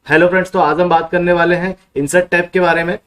Hello friends, तो आज हम बात करने वाले हैं इंसर्ट टैब के बारे में।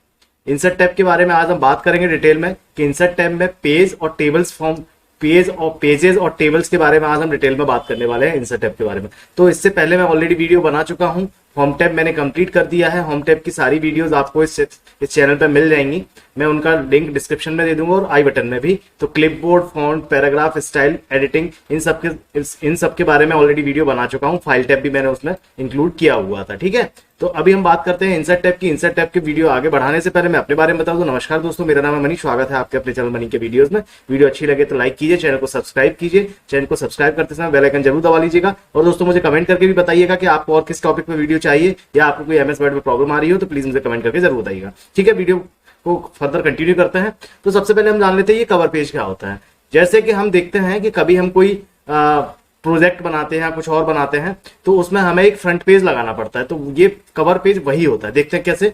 इंसर्ट टैब के बारे में आज हम बात करेंगे डिटेल में कि इंसर्ट टैब में पेज और टेबल्स फॉर्म पेजेस और टेबल्स के बारे में आज हम डिटेल में बात करने वाले हैं इंसर्ट टैब के बारे में। तो इससे पहले मैं ऑलरेडी वीडियो बना चुका हूं। होम टैब मैंने कंप्लीट कर दिया है। होम टैब की सारी वीडियोस आपको इस चैनल पर मिल जाएंगी। मैं उनका लिंक डिस्क्रिप्शन में दे दूंगा और आई बटन में भी। तो clipboard, font, paragraph style, editing, इन सब के बारे में ऑलरेडी वीडियो बना चुका हूं। फाइल टैब भी मैंने उसमें इंक्लूड किया हुआ था। ठीक है, तो अभी हम बात करते हैं इंसर्ट टैब की। इंसर्ट टैब की वीडियो आगे बढ़ाने से पहले मैं अपने बारे में बता दूं। नमस्कार दोस्तों, मेरा नाम है मनी। स्वागत है आपके अपने चैनल मनी के वीडियोस में। वीडियो अच्छी लगे तो लाइक कीजिए, चैनल को सब्सक्राइब कीजिए। चैनल को सब्सक्राइब करते समय बेल आइकन जरूर दबा लीजिएगा। और दोस्तों मुझे कमेंट करके भी बताइएगा कि आपको और किस टॉपिक पे वीडियो चाहिए, या आपको कोई एमएस वर्ड में प्रॉब्लम आ रही हो तो प्लीज मुझे कमेंट करके जरूर बताइएगा। ठीक है, वीडियो को फर्दर कंटिन्यू करते हैं। तो सबसे पहले हम जान लेते हैं ये कवर पेज क्या होता है। जैसे कि हम देखते हैं कि कभी हम कोई प्रोजेक्ट बनाते हैं, कुछ और बनाते हैं, तो उसमें हमें एक फ्रंट पेज लगाना पड़ता है। तो ये कवर पेज वही होता है। देखते हैं कैसे।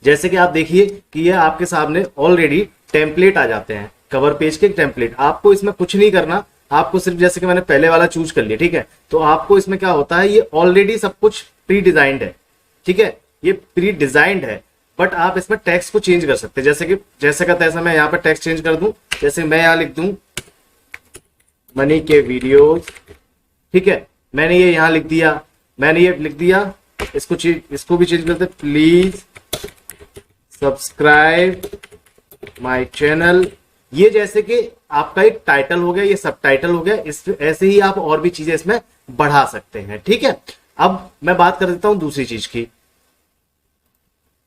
जैसे कि आप देखिए कि ये आपके सामने ऑलरेडी टेम्पलेट आ जाते हैं, कवर पेज के टेम्पलेट। आपको इसमें कुछ नहीं करना, आपको सिर्फ जैसे कि मैंने पहले वाला चूज कर लिया। ठीक है, तो आपको इसमें क्या होता है, ये ऑलरेडी सब कुछ प्री डिजाइंड है। ठीक है, ये प्री डिजाइंड है, बट आप इसमें टेक्स्ट को चेंज कर सकते हैं। जैसे का तैसा मैं यहाँ पर टेक्स्ट चेंज कर दूं। जैसे मैं यहाँ लिख दूं मनी के वीडियोस। ठीक है, मैंने ये यहां लिख दिया। इसको भी चेंज करते, प्लीज सब्सक्राइब माय चैनल। ये जैसे कि आपका एक टाइटल हो गया, ये सब टाइटल हो गया। ऐसे ही आप और भी चीजें इसमें बढ़ा सकते हैं। ठीक है, अब मैं बात कर देता हूं दूसरी चीज की।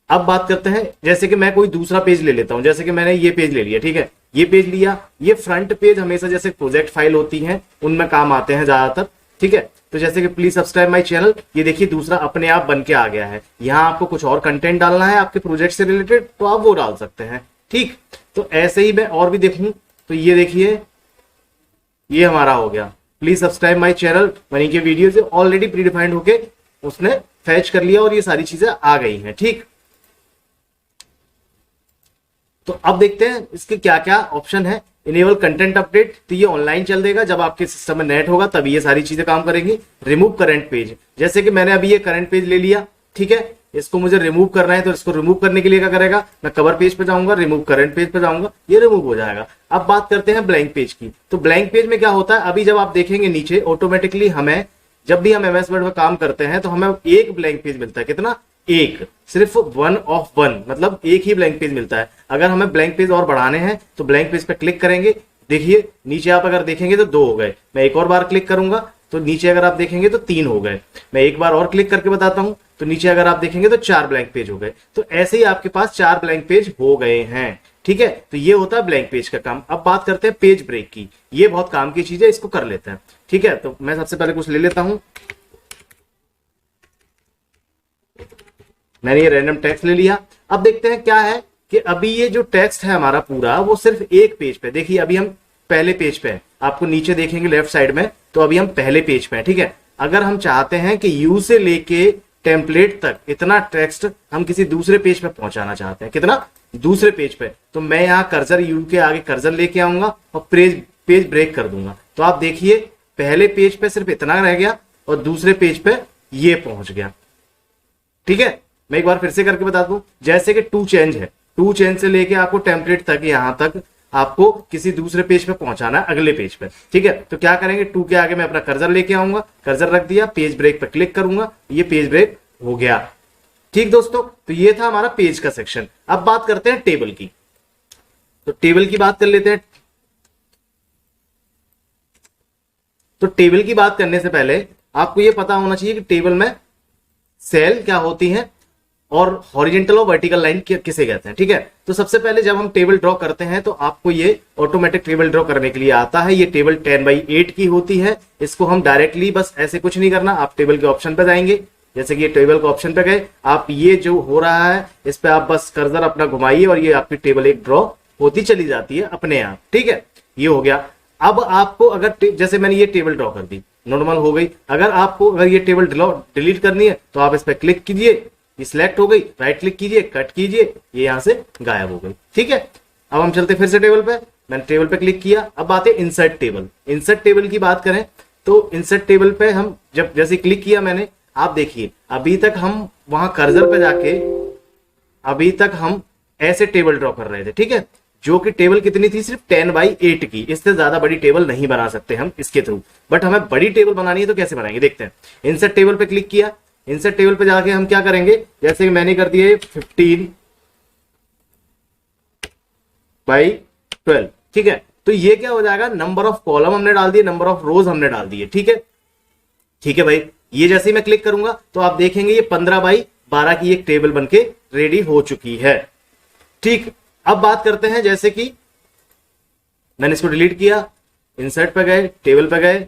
अब बात करते हैं, जैसे कि मैं कोई दूसरा पेज ले लेता हूं। जैसे कि मैंने ये पेज ले लिया। ठीक है, ये पेज लिया। ये फ्रंट पेज हमेशा जैसे प्रोजेक्ट फाइल होती हैं उनमें काम आते हैं ज्यादातर। ठीक है, तो जैसे कि प्लीज सब्सक्राइब माय चैनल, ये देखिए दूसरा अपने आप बन के आ गया है। यहां आपको कुछ और कंटेंट डालना है आपके प्रोजेक्ट से रिलेटेड, तो आप वो डाल सकते हैं। ठीक, तो ऐसे ही मैं और भी देखूं तो ये देखिए, ये हमारा हो गया please subscribe my channel money के वीडियो से ऑलरेडी प्री डिफाइंड होके उसने फैच कर लिया और ये सारी चीजें आ गई हैं। ठीक, तो अब देखते हैं इसके क्या क्या ऑप्शन है। इनेबल कंटेंट अपडेट, तो ये ऑनलाइन चल देगा, जब आपके सिस्टम में नेट होगा तभी ये सारी चीजें काम करेंगी। रिमूव करंट पेज, जैसे कि मैंने अभी ये करंट पेज ले लिया। ठीक है, इसको मुझे रिमूव करना है, तो इसको रिमूव करने के लिए क्या करेगा, मैं कवर पेज पे जाऊंगा, रिमूव करंट पेज पे जाऊंगा, ये रिमूव हो जाएगा। अब बात करते हैं ब्लैंक पेज की। तो ब्लैंक पेज में क्या होता है, अभी जब आप देखेंगे नीचे ऑटोमेटिकली हमें, जब भी हम एमएस वर्ड में काम करते हैं तो हमें एक ब्लैंक पेज मिलता है। कितना? एक, सिर्फ 1 of 1, मतलब एक ही ब्लैंक पेज मिलता है। अगर हमें ब्लैंक पेज और बढ़ाने हैं तो ब्लैंक पेज पे क्लिक करेंगे। देखिए नीचे आप अगर देखेंगे तो 2 हो गए। मैं एक और बार क्लिक करूंगा तो नीचे अगर आप देखेंगे तो 3 हो गए। मैं एक बार और क्लिक करके बताता हूं तो नीचे अगर आप देखेंगे तो 4 ब्लैंक पेज हो गए। तो ऐसे ही आपके पास 4 ब्लैंक पेज हो गए हैं। ठीक है, तो ये होता है ब्लैंक पेज का काम। अब बात करते हैं पेज ब्रेक की। ये बहुत काम की चीज है, इसको कर लेते हैं। ठीक है, तो मैं सबसे पहले कुछ ले लेता हूं। मैंने ये रैंडम टेक्स्ट ले लिया। अब देखते हैं क्या है कि अभी ये जो टेक्स्ट है हमारा पूरा, वो सिर्फ एक पेज पे। देखिए अभी हम पहले पेज पे हैं, आपको नीचे देखेंगे लेफ्ट साइड में, तो अभी हम पहले पेज पे हैं। ठीक है, अगर हम चाहते हैं कि यू से लेके टेम्पलेट तक इतना टेक्स्ट हम किसी दूसरे पेज पे पहुंचाना चाहते हैं, कितना? दूसरे पेज पे, तो मैं यहाँ कर्सर, यू के आगे कर्सर लेके आऊंगा और पेज ब्रेक कर दूंगा। तो आप देखिए पहले पेज पे सिर्फ इतना रह गया और दूसरे पेज पे ये पहुंच गया। ठीक है, मैं एक बार फिर से करके बता दूं। जैसे कि टू चेंज है, टू चेंज से लेके आपको टेम्पलेट तक, यहां तक आपको किसी दूसरे पेज पे पहुंचाना है, अगले पेज पे। ठीक है, तो क्या करेंगे, टू के आगे मैं अपना कर्सर लेके आऊंगा, कर्सर रख दिया, पेज ब्रेक पे क्लिक करूंगा, ये पेज ब्रेक हो गया। ठीक दोस्तों, तो ये था हमारा पेज का सेक्शन। अब बात करते हैं टेबल की। तो टेबल की बात कर लेते हैं। तो टेबल की बात करने से पहले आपको यह पता होना चाहिए कि टेबल में सेल क्या होती हैं और हॉरिजेंटल और वर्टिकल लाइन किसे कहते हैं। ठीक है, तो सबसे पहले जब हम टेबल ड्रॉ करते हैं तो आपको ये ऑटोमेटिक टेबल ड्रॉ करने के लिए आता है। ये टेबल 10/8 की होती है। इसको हम डायरेक्टली बस ऐसे कुछ नहीं करना, आप टेबल के ऑप्शन पे जाएंगे। जैसे कि ये टेबल के ऑप्शन पे गए, आप ये जो हो रहा है इस पे आप बस कर्सर अपना घुमाइए और ये आपकी टेबल एक ड्रॉ होती चली जाती है अपने आप। ठीक है, ये हो गया। अब आपको अगर जैसे मैंने ये टेबल ड्रॉ कर दी, नॉर्मल हो गई। अगर ये टेबल डिलीट करनी है तो आप इस पर क्लिक कीजिए, ये सिलेक्ट हो गई, राइट क्लिक कीजिए, कट कीजिए, ये यहां से गायब हो गई। ठीक है, अब हम चलते फिर से टेबल पे। मैंने टेबल पे क्लिक किया। अब बात है इंसर्ट टेबल। इंसर्ट टेबल की बात करें तो इंसर्ट टेबल पे हम जब जैसे क्लिक किया मैंने, आप देखिए अभी तक हम वहां कर्सर पे जाके अभी तक हम ऐसे टेबल ड्रॉ कर रहे थे, ठीक है, जो कि टेबल कितनी थी, सिर्फ 10/8 की, इससे ज्यादा बड़ी टेबल नहीं बना सकते हम इसके थ्रू। बट हमें बड़ी टेबल बनानी है तो कैसे बनाएंगे, देखते हैं। इंसर्ट टेबल पे क्लिक किया, इंसर्ट टेबल पे जाके हम क्या करेंगे, जैसे कि मैंने कर दिया 15/12, ठीक है। तो ये क्या हो जाएगा, नंबर ऑफ कॉलम हमने डाल दिए, नंबर ऑफ रोज हमने डाल दिए, ठीक है। ठीक है भाई, ये जैसे ही मैं क्लिक करूंगा तो आप देखेंगे ये 15/12 की एक टेबल बनके रेडी हो चुकी है। ठीक, अब बात करते हैं, जैसे कि मैंने इसको डिलीट किया, इंसर्ट पे गए, टेबल पे गए,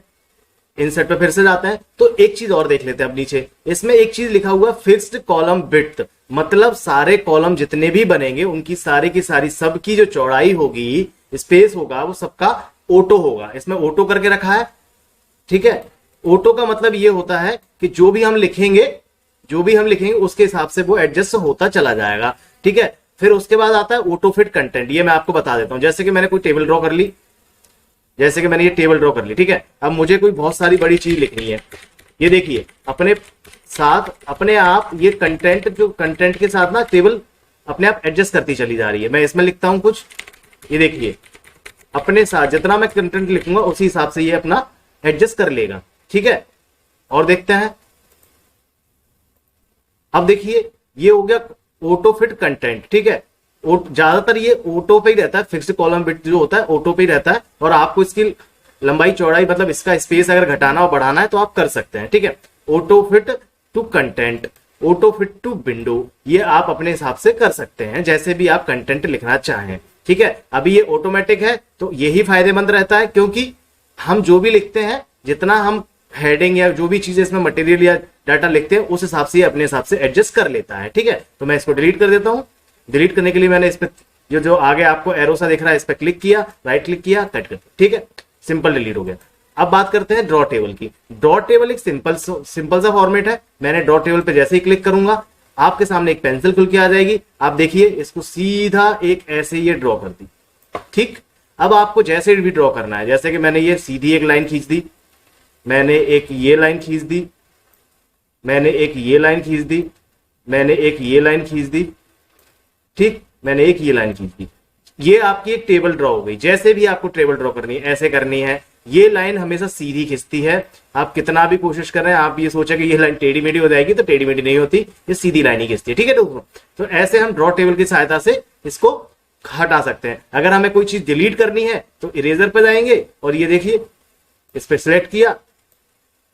इंसर्ट पे फिर से जाते हैं, तो एक चीज और देख लेते हैं अब नीचे। इसमें एक चीज लिखा हुआ फिक्स्ड कॉलम विड्थ, मतलब सारे कॉलम जितने भी बनेंगे उनकी सारी की सारी सबकी जो चौड़ाई होगी, स्पेस होगा, वो सबका ऑटो होगा। इसमें ऑटो करके रखा है, ठीक है। ऑटो का मतलब ये होता है कि जो भी हम लिखेंगे उसके हिसाब से वो एडजस्ट होता चला जाएगा, ठीक है। फिर उसके बाद आता है ऑटो फिट कंटेंट, ये मैं आपको बता देता हूं। जैसे कि मैंने कोई टेबल ड्रॉ कर ली, ठीक है। अब मुझे कोई बहुत सारी बड़ी चीज लिखनी है, ये देखिए अपने आप ये कंटेंट के साथ ना टेबल अपने आप एडजस्ट करती चली जा रही है। मैं इसमें लिखता हूं कुछ, ये देखिए अपने साथ जितना मैं कंटेंट लिखूंगा उसी हिसाब से ये अपना एडजस्ट कर लेगा, ठीक है। और देखते हैं, अब देखिए ये हो गया ऑटो फिट कंटेंट, ठीक है। ज्यादातर ये ऑटो पे ही रहता है, फिक्स्ड कॉलम विड्थ जो होता है ऑटो पे ही रहता है, और आपको इसकी लंबाई चौड़ाई मतलब इसका स्पेस अगर घटाना और बढ़ाना है तो आप कर सकते हैं, ठीक है। Autofit to content, autofit to window, ये आप अपने हिसाब से कर सकते हैं जैसे भी आप कंटेंट लिखना चाहें, ठीक है। अभी ये ऑटोमेटिक है तो यही फायदेमंद रहता है, क्योंकि हम जो भी लिखते हैं, जितना हम हेडिंग या जो भी चीजें इसमें मटेरियल या डाटा लिखते हैं, उस हिसाब से ये अपने हिसाब से एडजस्ट कर लेता है, ठीक है। तो मैं इसको डिलीट कर देता हूं। डिलीट करने के लिए मैंने इस पे जो आगे आपको एरो सा दिख रहा है, इस पे क्लिक किया, राइट क्लिक किया, कट कर, ठीक है, सिंपल डिलीट हो गया। अब बात करते हैं ड्रॉ टेबल की। ड्रॉ टेबल एक सिंपल सा फॉर्मेट है। मैंने ड्रॉ टेबल पे जैसे ही क्लिक करूंगा आपके सामने एक पेंसिल खुल के आ जाएगी। आप देखिए इसको सीधा एक ऐसे ये ड्रॉ कर दी, ठीक। अब आपको जैसे भी ड्रॉ करना है, जैसे कि मैंने ये सीधी एक लाइन खींच दी, मैंने एक ये लाइन खींच दी, मैंने एक ये लाइन खींच दी, मैंने एक ये लाइन खींच दी, ठीक, मैंने एक ये लाइन खींच दी। ये आपकी एक टेबल ड्रॉ हो गई। जैसे भी आपको टेबल ड्रॉ करनी है ऐसे करनी है। ये लाइन हमेशा सीधी खिंचती है, आप कितना भी कोशिश कर रहे हैं, आप ये सोचे कि ये लाइन टेढ़ी मेढ़ी हो जाएगी, तो टेढ़ी मेढ़ी नहीं होती, ये सीधी लाइन ही खिंचती है, ठीक है दोस्तों। तो ऐसे हम ड्रॉ टेबल की सहायता से इसको हटा सकते हैं। अगर हमें कोई चीज डिलीट करनी है तो इरेजर पे जाएंगे और ये देखिए इस पे सिलेक्ट किया,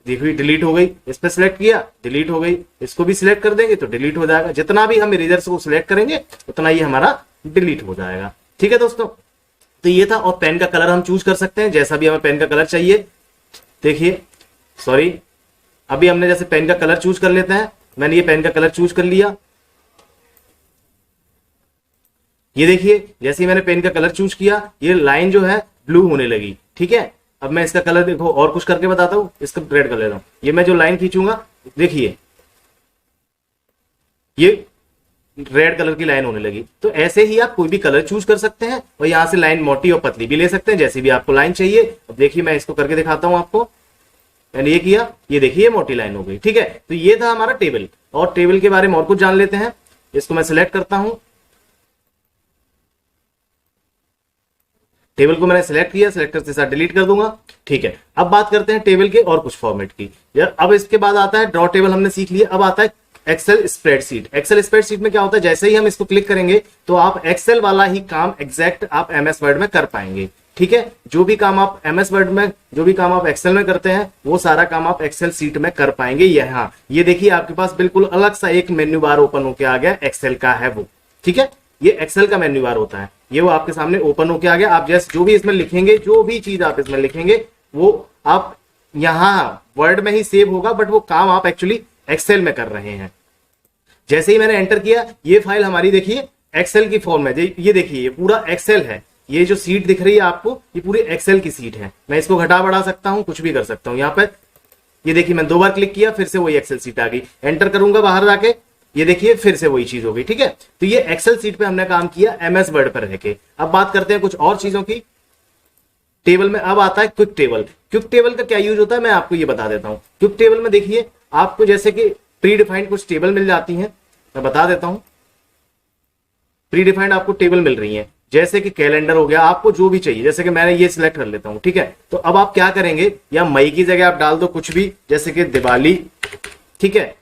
देखिए डिलीट हो गई, इस पे सिलेक्ट किया, डिलीट हो गई, इसको भी सिलेक्ट कर देंगे तो डिलीट हो जाएगा। जितना भी हम इरेजर को सिलेक्ट करेंगे उतना ये हमारा डिलीट हो जाएगा, ठीक है दोस्तों। तो ये था, और पेन का कलर हम चूज कर सकते हैं, जैसा भी हमें पेन का कलर चाहिए। देखिए सॉरी, अभी हमने जैसे पेन का कलर चूज कर लेते हैं। मैंने ये पेन का कलर चूज कर लिया, ये देखिए जैसे ही मैंने पेन का कलर चूज किया ये लाइन जो है ब्लू होने लगी, ठीक है। अब मैं इसका कलर देखो और कुछ करके बताता हूं, इसका रेड कर लेता हूं। ये मैं जो लाइन खींचूंगा देखिए ये रेड कलर की लाइन होने लगी। तो ऐसे ही आप कोई भी कलर चूज कर सकते हैं और यहां से लाइन मोटी और पतली भी ले सकते हैं, जैसे भी आपको लाइन चाहिए। अब देखिए मैं इसको करके दिखाता हूं आपको। मैंने ये किया, ये देखिए मोटी लाइन हो गई, ठीक है। तो ये था हमारा टेबल, और टेबल के बारे में और कुछ जान लेते हैं। इसको मैं सिलेक्ट करता हूं, टेबल को मैंने सिलेक्ट किया, सिलेक्टर के साथ डिलीट कर दूंगा, ठीक है। अब बात करते हैं टेबल के और कुछ फॉर्मेट की। यार अब इसके बाद आता है ड्रॉ टेबल, हमने सीख लिया। अब आता है एक्सेल स्प्रेडशीट। एक्सेल स्प्रेडशीट में क्या होता है, जैसे ही हम इसको क्लिक करेंगे तो आप एक्सेल वाला ही काम एग्जैक्ट आप एमएस वर्ड में कर पाएंगे, ठीक है। जो भी काम आप एमएस वर्ड में, जो भी काम आप एक्सेल में करते हैं, वो सारा काम आप एक्सेल सीट में कर पाएंगे। यहाँ ये देखिए आपके पास बिल्कुल अलग सा एक मेन्यू बार ओपन होके आ गया, एक्सेल का है वो, ठीक है। ये एक्सेल का मेन्यू बार होता है, ये वो आपके सामने ओपन होके आ गया। आप जैसे जो भी इसमें लिखेंगे, जो भी चीज आप इसमें लिखेंगे वो आप यहाँ वर्ड में ही सेव होगा, बट वो काम आप एक्चुअली एक्सेल में कर रहे हैं। जैसे ही मैंने एंटर किया, ये फाइल हमारी देखिए एक्सेल की फॉर्म में, ये देखिए ये पूरा एक्सेल है। ये जो सीट दिख रही है आपको, ये पूरी एक्सेल की सीट है। मैं इसको घटा बढ़ा सकता हूं, कुछ भी कर सकता हूं। यहाँ पर ये देखिए मैं 2 बार क्लिक किया, फिर से वही एक्सेल सीट आ गई। एंटर करूंगा बाहर जाके, ये देखिए फिर से वही चीज हो गई, ठीक है। तो ये एक्सेल सीट पे हमने काम किया एमएस वर्ड पर रहके। अब बात करते हैं कुछ और चीजों की। टेबल में अब आता है क्विक टेबल। क्विक टेबल का क्या यूज होता है मैं आपको ये बता देता हूं। क्विक टेबल में देखिए आपको जैसे कि प्री डिफाइंड कुछ टेबल मिल जाती हैं, मैं बता देता हूं। प्री डिफाइंड आपको टेबल मिल रही है, जैसे कि कैलेंडर हो गया, आपको जो भी चाहिए, जैसे कि मैंने ये सिलेक्ट कर लेता हूं, ठीक है। तो अब आप क्या करेंगे, या मई की जगह आप डाल दो कुछ भी, जैसे कि दिवाली, ठीक है,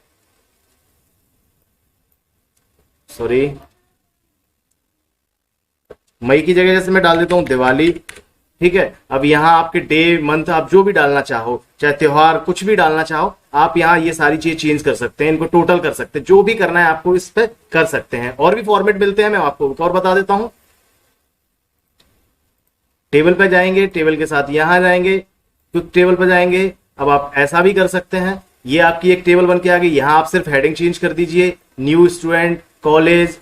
सॉरी, मई की जगह जैसे मैं डाल देता हूं दिवाली, ठीक है। अब यहां आपके डे मंथ आप जो भी डालना चाहो, चाहे त्योहार कुछ भी डालना चाहो, आप यहां ये सारी चीज चेंज कर सकते हैं, इनको टोटल कर सकते हैं, जो भी करना है आपको इस पे कर सकते हैं। और भी फॉर्मेट मिलते हैं, मैं आपको और बता देता हूं। टेबल पे जाएंगे, टेबल के साथ यहां जाएंगे, क्विक टेबल पे जाएंगे। अब आप ऐसा भी कर सकते हैं, ये आपकी एक टेबल बन के आ गई, यहां आप सिर्फ हेडिंग चेंज कर दीजिए, new student, college,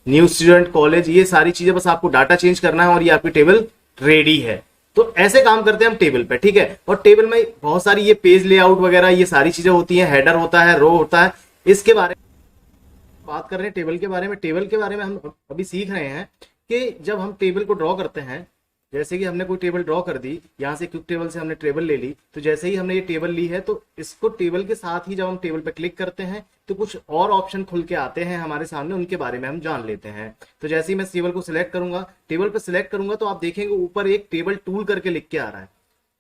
new student, college, ये सारी चीजें बस आपको डाटा चेंज करना है और ये आपकी टेबल रेडी है। तो ऐसे काम करते हैं हम टेबल पे, ठीक है। और टेबल में बहुत सारी ये पेज लेआउट वगैरह ये सारी चीजें होती हैं, हेडर होता है, रो होता है, इसके बारे में बात कर रहे हैं। टेबल के बारे में, टेबल के बारे में हम अभी सीख रहे हैं कि जब हम टेबल को ड्रॉ करते हैं, जैसे कि हमने कोई टेबल ड्रॉ कर दी, यहां से क्विक टेबल से हमने टेबल ले ली, तो जैसे ही हमने ये टेबल ली है, तो इसको टेबल के साथ ही जब हम टेबल पे क्लिक करते हैं तो कुछ और ऑप्शन खुल के आते हैं हमारे सामने, उनके बारे में हम जान लेते हैं। तो जैसे ही मैं टेबल को सिलेक्ट करूंगा, टेबल पे सिलेक्ट करूंगा, तो आप देखेंगे ऊपर एक टेबल टूल करके लिख के आ रहा है।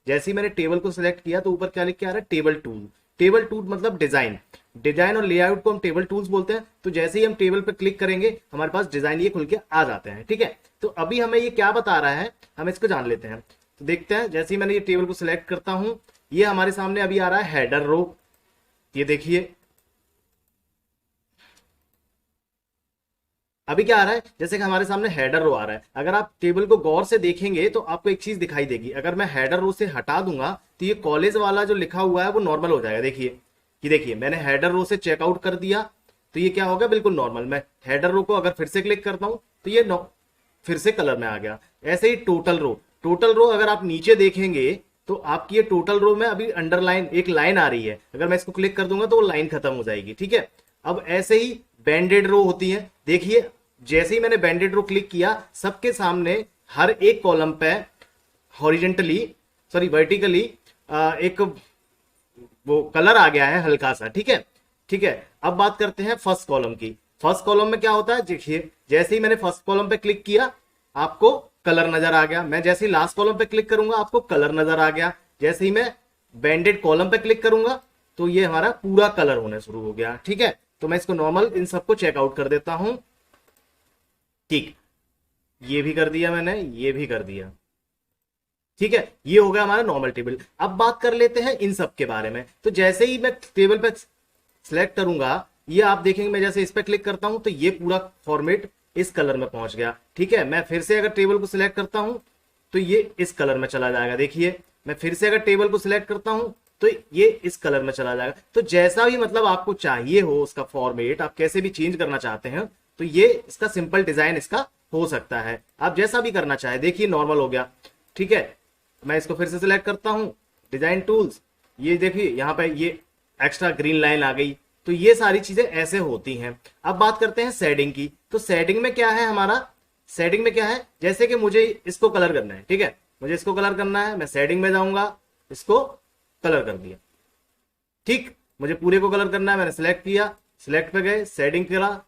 जैसे ही मैंने टेबल को सिलेक्ट किया तो ऊपर क्या लिख के आ रहा है, टेबल टूल। टेबल टूल मतलब डिजाइन, डिजाइन और लेआउट को हम टेबल टूल्स बोलते हैं। तो जैसे ही हम टेबल पर क्लिक करेंगे, हमारे पास डिजाइन ये खुल के आ जाते हैं, ठीक है। तो अभी हमें ये क्या बता रहा है, हम इसको जान लेते हैं। तो देखते हैं, जैसे ही मैंने ये टेबल को सिलेक्ट करता हूं, ये हमारे सामने अभी आ रहा है हेडर रो, ये देखिए अभी क्या आ रहा है, जैसे कि हमारे सामने हेडर रो आ रहा है। अगर आप टेबल को गौर से देखेंगे तो आपको एक चीज दिखाई देगी, अगर मैं हेडर रो से हटा दूंगा तो ये कॉलेज वाला जो लिखा हुआ है वो नॉर्मल हो जाएगा। देखिए कि देखिए मैंने हेडर रो से चेकआउट कर दिया, तो ये क्या होगा, बिल्कुल नॉर्मल। मैं हेडर रो को अगर फिर से क्लिक करता हूं तो ये फिर से कलर में आ गया। ऐसे ही टोटल रो, टोटल रो अगर आप नीचे देखेंगे तो आपकी ये टोटल रो में अभी अंडरलाइन एक लाइन आ रही है, अगर मैं इसको क्लिक कर दूंगा तो वो लाइन खत्म हो जाएगी, ठीक है। अब ऐसे ही बैंडेड रो होती है, देखिए जैसे ही मैंने बैंडेड रो क्लिक किया, सबके सामने हर एक कॉलम पे हॉरिजेंटली, सॉरी वर्टिकली एक वो कलर आ गया है हल्का सा, ठीक है, ठीक है। अब बात करते हैं फर्स्ट कॉलम की। फर्स्ट कॉलम में क्या होता है, देखिए जैसे ही मैंने फर्स्ट कॉलम पे क्लिक किया आपको कलर नजर आ गया, मैं जैसे ही लास्ट कॉलम पे क्लिक करूंगा आपको कलर नजर आ गया, जैसे ही मैं बैंडेड कॉलम पे क्लिक करूंगा तो ये हमारा पूरा कलर होने शुरू हो गया, ठीक है। तो मैं इसको नॉर्मल इन सबको चेकआउट कर देता हूं, ठीक, ये भी कर दिया मैंने, ये भी कर दिया, ठीक है। ये हो गया हमारा नॉर्मल टेबल। अब बात कर लेते हैं इन सब के बारे में। तो जैसे ही मैं टेबल पे सिलेक्ट करूंगा, ये आप देखेंगे मैं जैसे इस पे क्लिक करता हूं तो ये पूरा फॉर्मेट इस कलर में पहुंच गया, ठीक है। मैं फिर से अगर टेबल को सिलेक्ट करता हूं तो ये इस कलर में चला जाएगा, देखिए मैं फिर से अगर टेबल को सिलेक्ट करता हूं तो ये इस कलर में चला जाएगा। तो जैसा भी मतलब आपको चाहिए हो उसका फॉर्मेट, आप कैसे भी चेंज करना चाहते हैं, तो ये इसका सिंपल डिजाइन इसका हो सकता है, आप जैसा भी करना चाहे। देखिए नॉर्मल हो गया, ठीक है। मैं इसको फिर से सिलेक्ट करता हूं, डिजाइन टूल्स, ये देखिए यहां पे ये एक्स्ट्रा ग्रीन लाइन आ गई। तो ये सारी चीजें ऐसे होती हैं। अब बात करते हैं शेडिंग की। तो शेडिंग में क्या है हमारा, शेडिंग में क्या है, जैसे कि मुझे इसको कलर करना है, ठीक है, मुझे इसको कलर करना है, मैं शेडिंग में जाऊंगा, इसको कलर कर दिया, ठीक। मुझे पूरे को कलर करना है, मैंने सिलेक्ट किया, सिलेक्ट पे गए, शेडिंग करा,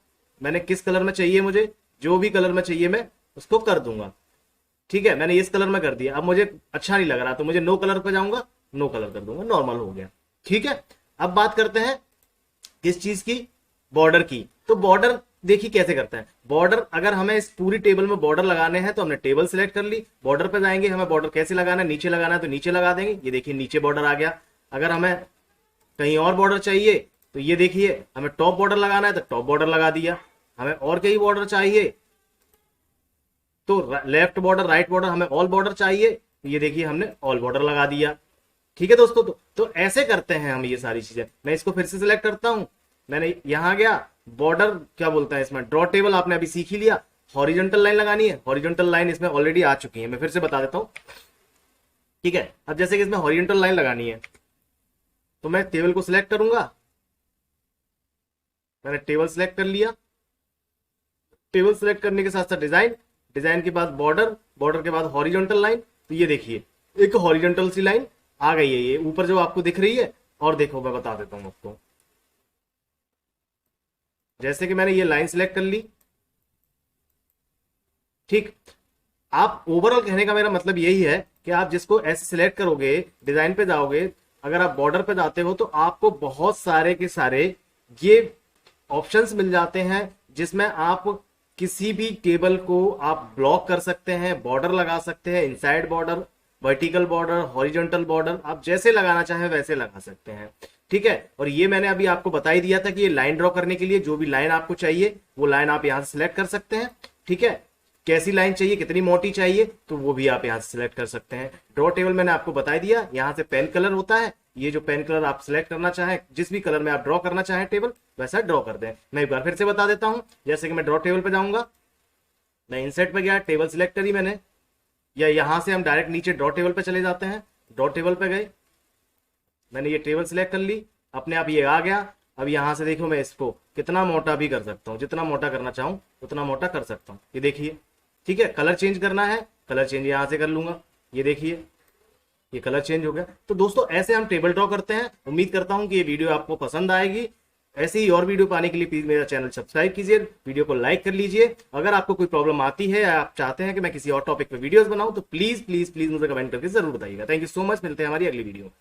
मैंने किस कलर में चाहिए, मुझे जो भी कलर में चाहिए मैं उसको कर दूंगा, ठीक है। मैंने इस कलर में कर दिया। अब मुझे अच्छा नहीं लग रहा तो मुझे नो कलर पे जाऊंगा, नो कलर कर दूंगा, नॉर्मल हो गया, ठीक है। अब बात करते हैं किस चीज की, बॉर्डर की। तो बॉर्डर देखिए कैसे करते हैं। बॉर्डर अगर हमें इस पूरी टेबल में बॉर्डर लगाने हैं तो हमने टेबल सिलेक्ट कर ली, बॉर्डर पे जाएंगे, हमें बॉर्डर कैसे लगाना है, नीचे लगाना है तो नीचे लगा देंगे, ये देखिए नीचे बॉर्डर आ गया। अगर हमें कहीं और बॉर्डर चाहिए तो ये देखिए हमें टॉप बॉर्डर लगाना है तो टॉप बॉर्डर लगा दिया। हमें और कहीं बॉर्डर चाहिए तो लेफ्ट बॉर्डर, राइट बॉर्डर, हमें ऑल बॉर्डर चाहिए तो ये देखिए हमने ऑल बॉर्डर लगा दिया, ठीक है दोस्तों। तो ऐसे करते हैं हम ये सारी चीजें। मैं इसको फिर से सिलेक्ट करता हूं, मैंने यहां गया, बॉर्डर क्या बोलता है इसमें, ड्रॉ टेबल आपने अभी सीख ही लिया। हॉरिजॉन्टल लाइन लगानी है, हॉरिजॉन्टल लाइन इसमें ऑलरेडी आ चुकी है, मैं फिर से बता देता हूं, ठीक है। अब जैसे कि इसमें हॉरिजॉन्टल लाइन लगानी है तो मैं टेबल को सिलेक्ट करूंगा, मैंने टेबल सिलेक्ट कर लिया, टेबल सिलेक्ट करने के साथ साथ डिजाइन, डिजाइन के बाद बॉर्डर, बॉर्डर के बाद हॉरिजॉन्टल लाइन। तो ये देखिए एक हॉरिजॉन्टल सी लाइन आ गई है ये ऊपर जो आपको दिख रही है। और देखो मैं बता देता हूं आपको, जैसे कि मैंने ये लाइन सिलेक्ट कर ली, ठीक। आप ओवरऑल कहने का मेरा मतलब यही है कि आप जिसको ऐसे सिलेक्ट करोगे, डिजाइन पे जाओगे, अगर आप बॉर्डर पे जाते हो तो आपको बहुत सारे के सारे ये ऑप्शंस मिल जाते हैं, जिसमें आप किसी भी टेबल को आप ब्लॉक कर सकते हैं, बॉर्डर लगा सकते हैं, inside border, vertical border, horizontal border, आप जैसे लगाना चाहें वैसे लगा सकते हैं, ठीक है। और ये मैंने अभी आपको बता ही दिया था कि ये लाइन ड्रॉ करने के लिए जो भी लाइन आपको चाहिए वो लाइन आप यहां से सिलेक्ट कर सकते हैं, ठीक है। कैसी लाइन चाहिए, कितनी मोटी चाहिए, तो वो भी आप यहां से सिलेक्ट कर सकते हैं। ड्रॉ टेबल मैंने आपको बता दिया, यहां से पेन कलर होता है, ये जो पेन कलर आप सिलेक्ट करना चाहें, जिस भी कलर में आप ड्रॉ करना चाहें टेबल, वैसा ड्रॉ कर दें। मैं एक बार फिर से बता देता हूं, जैसे कि मैं ड्रॉ टेबल पे जाऊंगा, मैं इंसर्ट पे गया, टेबल सिलेक्ट करी मैंने, या यहां से हम डायरेक्ट नीचे ड्रॉ टेबल पे चले जाते हैं। ड्रॉ टेबल पे गए, मैंने ये टेबल सिलेक्ट कर ली, अपने आप ये आ गया। अब यहां से देखो मैं इसको कितना मोटा भी कर सकता हूं, जितना मोटा करना चाहूं उतना मोटा कर सकता हूं, ये देखिए, ठीक है। कलर चेंज करना है, कलर चेंज यहां से कर लूंगा, ये देखिए ये कलर चेंज हो गया। तो दोस्तों ऐसे हम टेबल ड्रॉ करते हैं। उम्मीद करता हूं कि ये वीडियो आपको पसंद आएगी। ऐसे ही और वीडियो पाने के लिए प्लीज मेरा चैनल सब्सक्राइब कीजिए, वीडियो को लाइक कर लीजिए। अगर आपको कोई प्रॉब्लम आती है या आप चाहते हैं कि मैं किसी और टॉपिक पे वीडियोस बनाऊं तो प्लीज प्लीज प्लीज मुझे कमेंट करके जरूर बताइएगा। थैंक यू सो मच, मिलते हैं हमारी अगली वीडियो में।